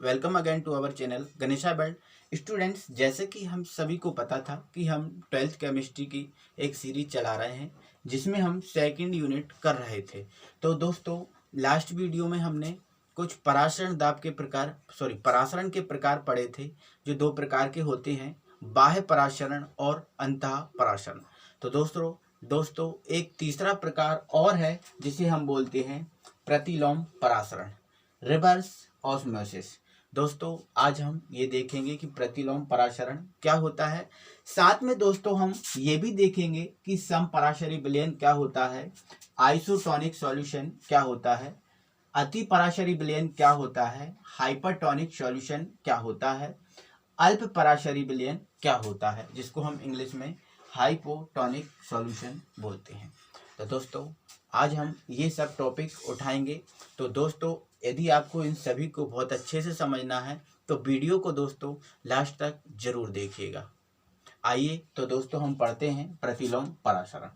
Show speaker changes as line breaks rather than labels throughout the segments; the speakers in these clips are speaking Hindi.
Welcome again to our channel Ganesha belt. Students, जैसे कि हम सभी को पता था कि हम 12th केमिस्ट्री की एक सीरीज चला रहे हैं जिसमें हम सेकंड यूनिट कर रहे थे। तो दोस्तों, लास्ट वीडियो में हमने कुछ परासरण दाब के प्रकार परासरण के प्रकार पढ़े थे, जो दो प्रकार के होते हैं, बाह्य परासरण और अंतः परासरण। तो दोस्तों एक तीसरा प्रकार और है जिसे हम बोलते हैं प्रतिलोम परासरण, रिवर्स ऑस्मोसिस। दोस्तों, आज हम ये देखेंगे कि प्रतिलोम परासरण क्या होता है। साथ में दोस्तों हम ये भी देखेंगे कि समपराशरी विलयन क्या होता है, आइसोटोनिक सॉल्यूशन क्या होता है, अति पराशरी विलयन क्या होता है, हाइपरटोनिक सॉल्यूशन क्या होता है, अल्प पराशरी विलयन क्या होता है, जिसको हम इंग्लिश में हाइपोटोनिक सॉल्यूशन बोलते हैं। तो दोस्तों, आज हम ये सब टॉपिक उठाएंगे। तो दोस्तों, यदि आपको इन सभी को बहुत अच्छे से समझना है तो वीडियो को दोस्तों लास्ट तक जरूर देखिएगा। आइए तो दोस्तों हम पढ़ते हैं प्रतिलोम परासरण।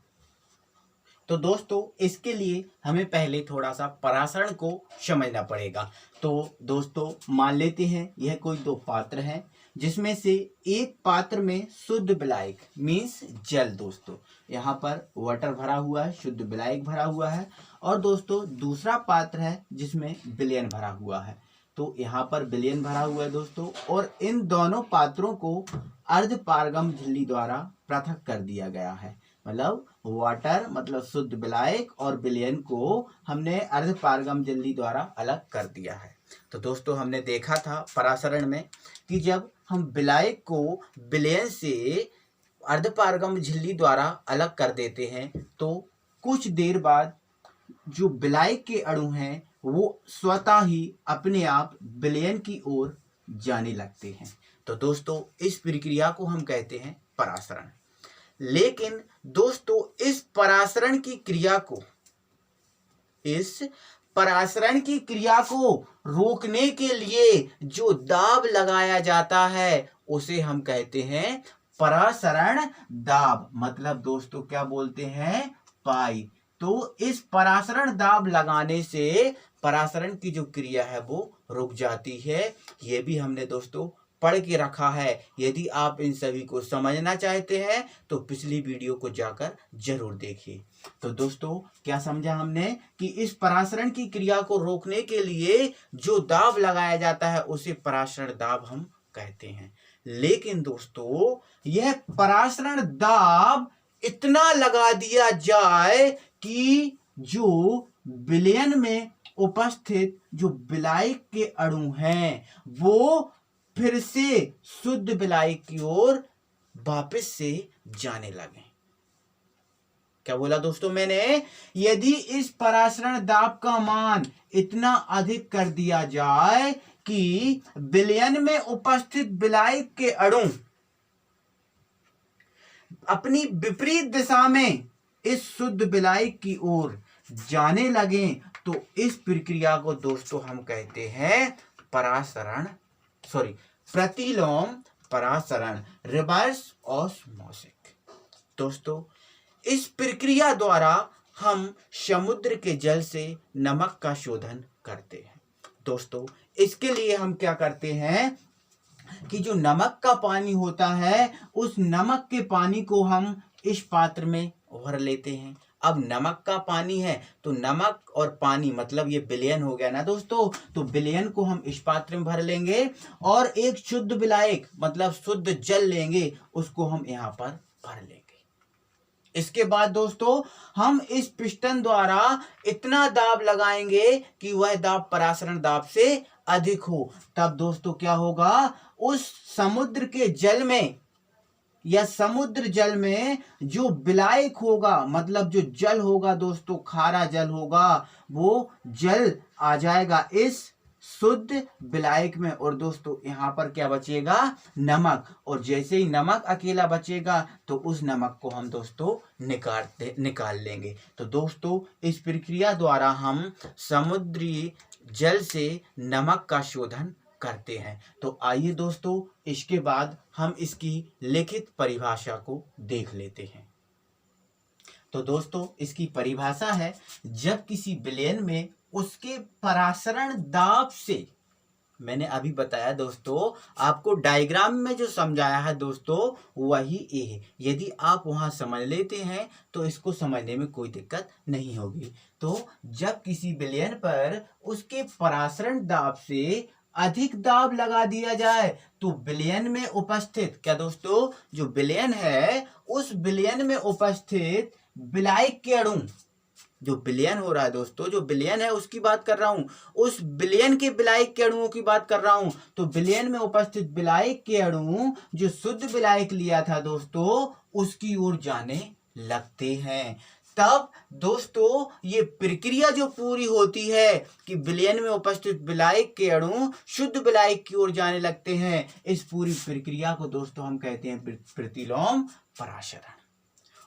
तो दोस्तों, इसके लिए हमें पहले थोड़ा सा परासरण को समझना पड़ेगा। तो दोस्तों, मान लेते हैं यह कोई दो पात्र हैं, जिसमें से एक पात्र में शुद्ध विलायक मीन्स जल, दोस्तों यहाँ पर वाटर भरा हुआ है, शुद्ध विलायक भरा हुआ है, और दोस्तों दूसरा पात्र है जिसमें विलयन भरा हुआ है। तो यहाँ पर विलयन भरा हुआ है दोस्तों, और इन दोनों पात्रों को अर्धपारगम झिल्ली द्वारा पृथक कर दिया गया है। मतलब वाटर मतलब शुद्ध विलायक और विलयन को हमने अर्धपारगम झिल्ली द्वारा अलग कर दिया है। तो दोस्तों, हमने देखा था परासरण में कि जब हम विलायक को विलयन से अर्धपारगम झिल्ली द्वारा अलग कर देते हैं तो कुछ देर बाद जो विलायक के अणु हैं वो स्वतः ही अपने आप विलयन की ओर जाने लगते हैं। तो दोस्तों, इस प्रक्रिया को हम कहते हैं परासरण। लेकिन दोस्तों, इस परासरण की क्रिया को रोकने के लिए जो दाब लगाया जाता है उसे हम कहते हैं परासरण दाब। मतलब दोस्तों क्या बोलते हैं, पाई। तो इस परासरण दाब लगाने से परासरण की जो क्रिया है वो रुक जाती है। ये भी हमने दोस्तों पढ़ के रखा है। यदि आप इन सभी को समझना चाहते हैं तो पिछली वीडियो को जाकर जरूर देखिए। तो दोस्तों, क्या समझा हमने कि इस परासरण की क्रिया को रोकने के लिए जो दाब लगाया जाता है उसे परासरण दाब हम कहते हैं। लेकिन दोस्तों, यह परासरण दाब इतना लगा दिया जाए कि जो विलयन में उपस्थित जो विलायक के अणु हैं वो फिर से शुद्ध विलायक की ओर वापस से जाने लगे। क्या बोला दोस्तों मैंने, यदि इस परासरण दाब का मान इतना अधिक कर दिया जाए कि विलयन में उपस्थित विलायक के अणु अपनी विपरीत दिशा में इस शुद्ध विलायक की ओर जाने लगे तो इस प्रक्रिया को दोस्तों हम कहते हैं प्रतिलोम परासरण, रिवर्स ऑस्मोसिस। दोस्तों, इस प्रक्रिया द्वारा हम समुद्र के जल से नमक का शोधन करते हैं। दोस्तों, इसके लिए हम क्या करते हैं कि जो नमक का पानी होता है उस नमक के पानी को हम इस पात्र में भर लेते हैं। अब नमक का पानी है तो नमक और पानी मतलब ये विलयन हो गया ना दोस्तों, तो विलयन को हम इस पात्र में भर लेंगे और एक शुद्ध विलायक मतलब शुद्ध जल लेंगे, उसको हम यहाँ पर भर लेंगे। इसके बाद दोस्तों हम इस पिस्टन द्वारा इतना दाब लगाएंगे कि वह दाब परासरण दाब से अधिक हो। तब दोस्तों क्या होगा, उस समुद्र के जल में या समुद्र जल में जो विलायक होगा मतलब जो जल होगा दोस्तों, खारा जल होगा, वो जल आ जाएगा इस शुद्ध विलायक में। और दोस्तों यहाँ पर क्या बचेगा, नमक। और जैसे ही नमक अकेला बचेगा तो उस नमक को हम दोस्तों निकाल लेंगे। तो दोस्तों, इस प्रक्रिया द्वारा हम समुद्री जल से नमक का शोधन करते हैं। तो आइए दोस्तों, इसके बाद हम इसकी लिखित परिभाषा को देख लेते हैं। तो दोस्तों, इसकी परिभाषा है, जब किसी विलयन में उसके परासरण दाब से मैंने अभी बताया दोस्तों, आपको डायग्राम में जो समझाया है दोस्तों वही ए है। यदि आप वहां समझ लेते हैं तो इसको समझने में कोई दिक्कत नहीं होगी। तो जब किसी विलयन पर उसके परासरण दाब से अधिक दाब लगा दिया जाए तो विलयन में उपस्थित, क्या दोस्तों, जो विलयन है उस विलयन में उपस्थित विलायक के अणु, जो विलयन हो रहा है दोस्तों, जो विलयन है उसकी बात कर रहा हूं, उस विलयन के विलायक के अणुओं की बात कर रहा हूं। तो विलयन में उपस्थित विलायक के अणु जो शुद्ध विलायक लिया था दोस्तों उसकी ओर जाने लगते हैं। तब दोस्तों ये प्रक्रिया जो पूरी होती है कि विलयन में उपस्थित विलायक के अणु शुद्ध विलायक की ओर जाने लगते हैं, इस पूरी प्रक्रिया को दोस्तों हम कहते हैं प्रतिलोम परासरण।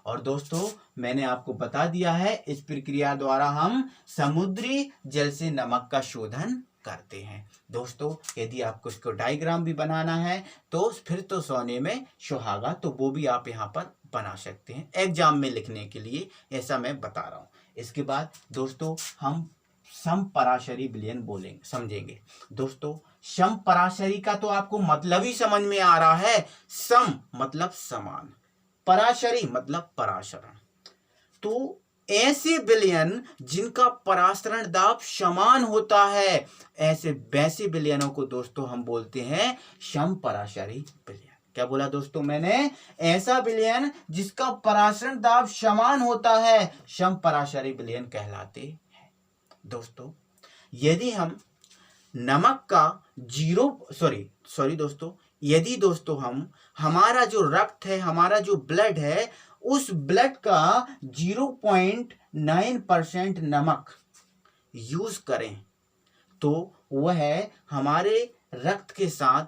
और दोस्तों मैंने आपको बता दिया है इस प्रक्रिया द्वारा हम समुद्री जल से नमक का शोधन करते हैं। दोस्तों यदि आपको इसको डायग्राम भी बनाना है तो फिर तो सोने में सुहागा, तो वो भी आप यहाँ पर बना सकते हैं एग्जाम में लिखने के लिए, ऐसा मैं बता रहा हूँ। इसके बाद दोस्तों हम समपराशरी विलयन बोलेंगे, समझेंगे। दोस्तों समपराशरी का तो आपको मतलब ही समझ में आ रहा है, सम मतलब समान, पराशरी मतलब परासरण। तो ऐसे विलयन जिनका परासरण दाब समान होता है, ऐसे वैसे विलयनों को दोस्तों हम बोलते हैं समपराशरी विलयन। क्या बोला दोस्तों मैंने? ऐसा विलयन जिसका परासरण दाब समान होता है समपराशरी विलयन कहलाते हैं। दोस्तों यदि हम नमक का यदि दोस्तों हम हमारा जो रक्त है, हमारा जो ब्लड है, उस ब्लड का 0.9% नमक यूज करें तो वह हमारे रक्त के साथ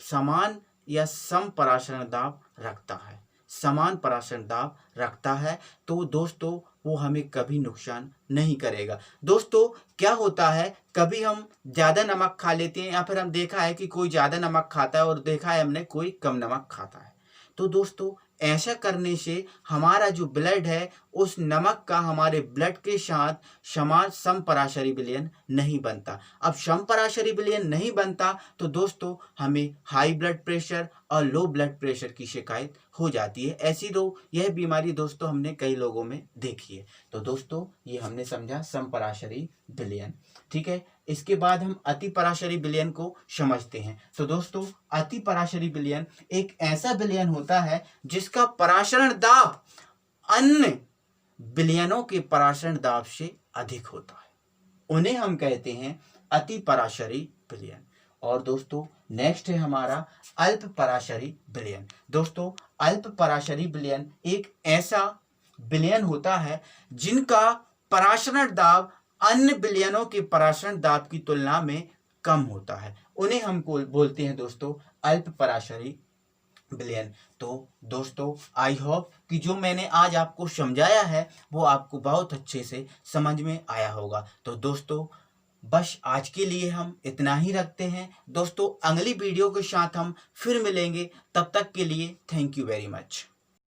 समान या सम परासरण दाब रखता है, समान परासरण दाब रखता है। तो दोस्तों वो हमें कभी नुकसान नहीं करेगा। दोस्तों क्या होता है, कभी हम ज़्यादा नमक खा लेते हैं, या फिर हम देखा है कि कोई ज़्यादा नमक खाता है और देखा है हमने कोई कम नमक खाता है। तो दोस्तों ऐसा करने से हमारा जो ब्लड है उस नमक का हमारे ब्लड के साथ समान समपराशरी विलयन नहीं बनता। अब समपराशरी विलयन नहीं बनता तो दोस्तों हमें हाई ब्लड प्रेशर और लो ब्लड प्रेशर की शिकायत हो जाती है। ऐसी यह बीमारी दोस्तों हमने कई लोगों में देखी है। तो दोस्तों ये हमने समझा समपराशरी विलयन, ठीक है। इसके बाद हम अति पराशरी विलयन को समझते हैं। तो दोस्तों अति पराशरी विलयन एक ऐसा विलयन होता है जिसका परासरण दाब अन्य विलयनों के परासरण दाब से अधिक होता है, उन्हें हम कहते हैं अति पराशरी विलयन। और दोस्तों नेक्स्ट है हमारा अल्प पराशरी विलयन। दोस्तों अल्प पराशरी विलयन एक ऐसा विलयन होता है जिनका परासरण दाब अन्य विलयनों के परासरण दाब की तुलना में कम होता है, उन्हें हम बोलते हैं दोस्तों अल्प पराशरी विलयन। तो दोस्तों आई होप कि जो मैंने आज आपको समझाया है वो आपको बहुत अच्छे से समझ में आया होगा। तो दोस्तों बस आज के लिए हम इतना ही रखते हैं। दोस्तों अगली वीडियो के साथ हम फिर मिलेंगे, तब तक के लिए थैंक यू वेरी मच।